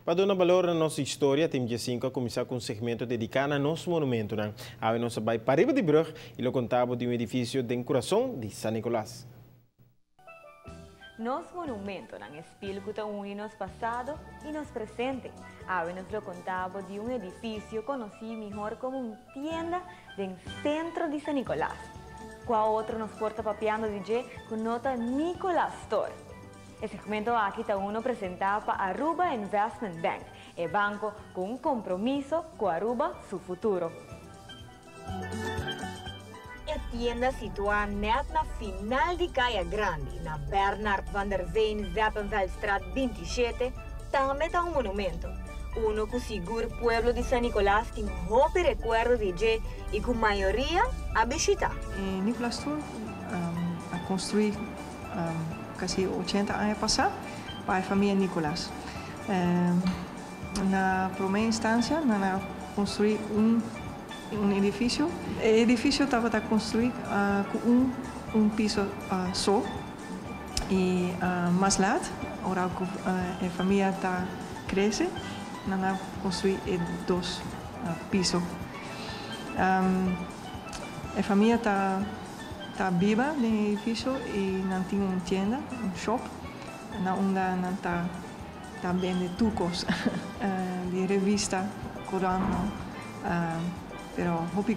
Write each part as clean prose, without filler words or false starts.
Para dar valor à nossa história, temos que começar com um segmento dedicado ao nosso monumento. A nossa vai para Riba de Brug e lo contava de um edifício de coração de São Nicolás. Nosso monumento é espelho que une nos passado e nos presente. Nos lo contava de um edifício conhecido melhor como uma tienda do centro de São Nicolás. Qual outro nos porta papiando DJ com nota Nicolás Store. El segmento aquí está uno presentado para Aruba Investment Bank, el banco con un compromiso con Aruba su futuro. La tienda situada net na final de Calle Grande, na Bernard van der Veen Zeppenveldstraat 27, también está un monumento. Uno que seguro el pueblo de San Nicolás tiene un recuerdo de J y que mayoría ha visitado. Nicolás Store ha construido casi 80 anos passados para a família Nicolás. Na primeira instância, nós construímos um edifício. O edifício estava construído com um piso só. E mais tarde, agora que a família está crescendo, nós construímos dois pisos. A família está viva no edifício e não tem uma tienda, um shop, onde não está vendendo trucos de revista, Corão, mas hobby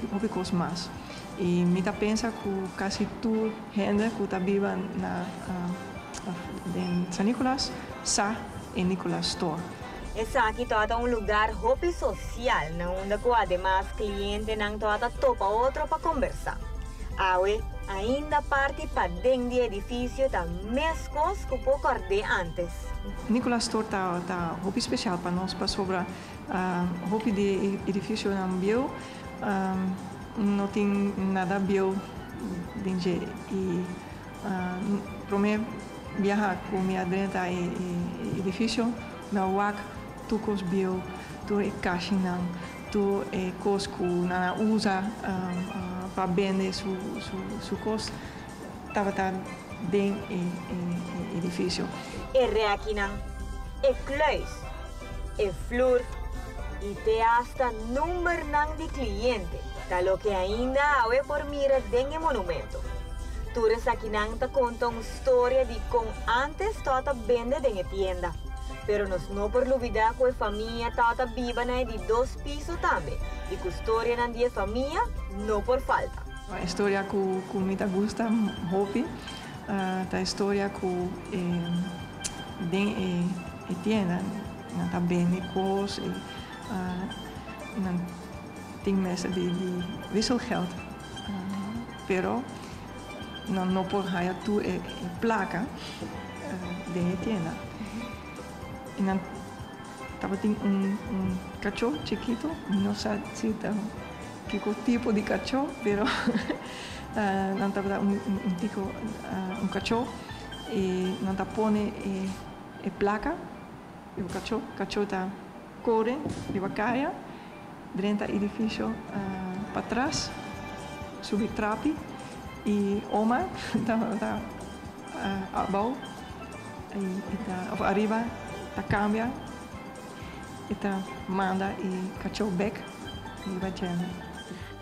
mais. E me pensa que quase toda gente que está viva em São Nicolás está em Nicolás Store. Esse aqui é um lugar hobby social, onde además clientes não topa outro para conversar. Ainda parte para dentro do edifício da mesma coisa que pouco arde antes. Nicolás Store está hobby especial para nós, para sobre hobby de edifício não bio, não tem nada bio dentro e para mim viajar com minha dentro do edifício, na UAC, tu cos bio, tu é caixa não, tu é coisa que não usa para vender sua coisa, estava dentro do edifício. É reaquinan, é cluis, é flor e tem hasta número de clientes, lo que ainda há por mira dentro do monumento. Todos aqui não contam uma história de como antes estava vender dentro da tienda. Pero nos não por olvidar que a família estava viva de dois pisos também e que a história da família não por falta. A história que me gusta, hobby, a história que a tienda não está bem de coisas, não tem mesa de wisselgeld, pero não por ganhar tu placa de tienda. E não estava cachorro chiquito, não sei se que tipo de cachorro, pero não estava um cachorro e não está pone a placa, e o cachorro está corre de vacaia, dentro do edifício para trás, subir trapi e oma está abaixo e arriba. Cambia, manda e cachorro back e vai chegando.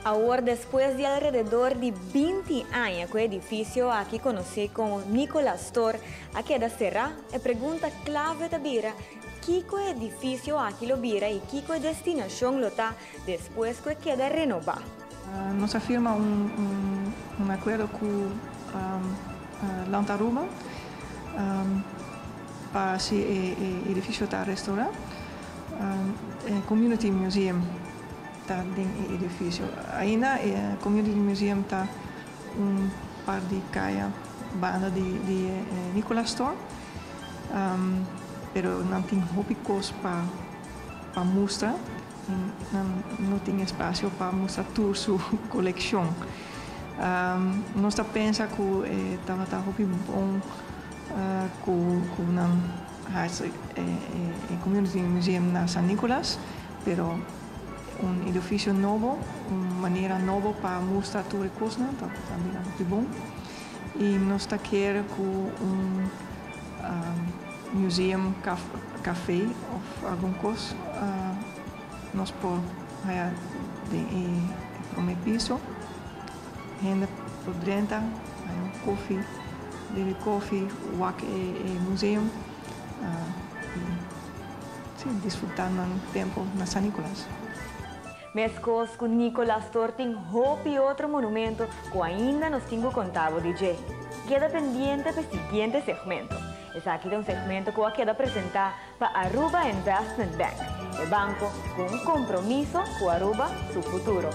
Agora, depois de alrededor de 20 anos que o edifício aqui conhecido como Nicolás Store, aqui da Serra, a pergunta clave da Bira, que o edifício aqui lo vira e que a destinação lo está depois que queda renovado. Nós firma acordo com Lantaruba, para se o edifício está restaurado. O Community Museum está dentro do edifício. Ainda o Community Museum está par de caia banda de Nicolás Store, pero não tem hobby-coisa para mostrar, não tem espaço para mostrar toda a sua coleção. Nós pensamos que está hobby bom com o Community Museum na São Nicolás, pero edifício novo, uma maneira nova para mostrar tudo isso, também é muito bom. E nós queremos que museum, café of alguma coisa, nós podemos primeiro piso, gente por dentro, koffie, beber koffie, wak museum, sim, desfrutar do tempo na San Nicolás. Mescos com Nicolás Tortin, hopi outro monumento que ainda nos tenho contado, DJ. Queda pendiente para o seguinte segmento. Esse aqui é um segmento que eu quero apresentar para Aruba Investment Bank, o banco com um compromisso com Aruba, seu futuro.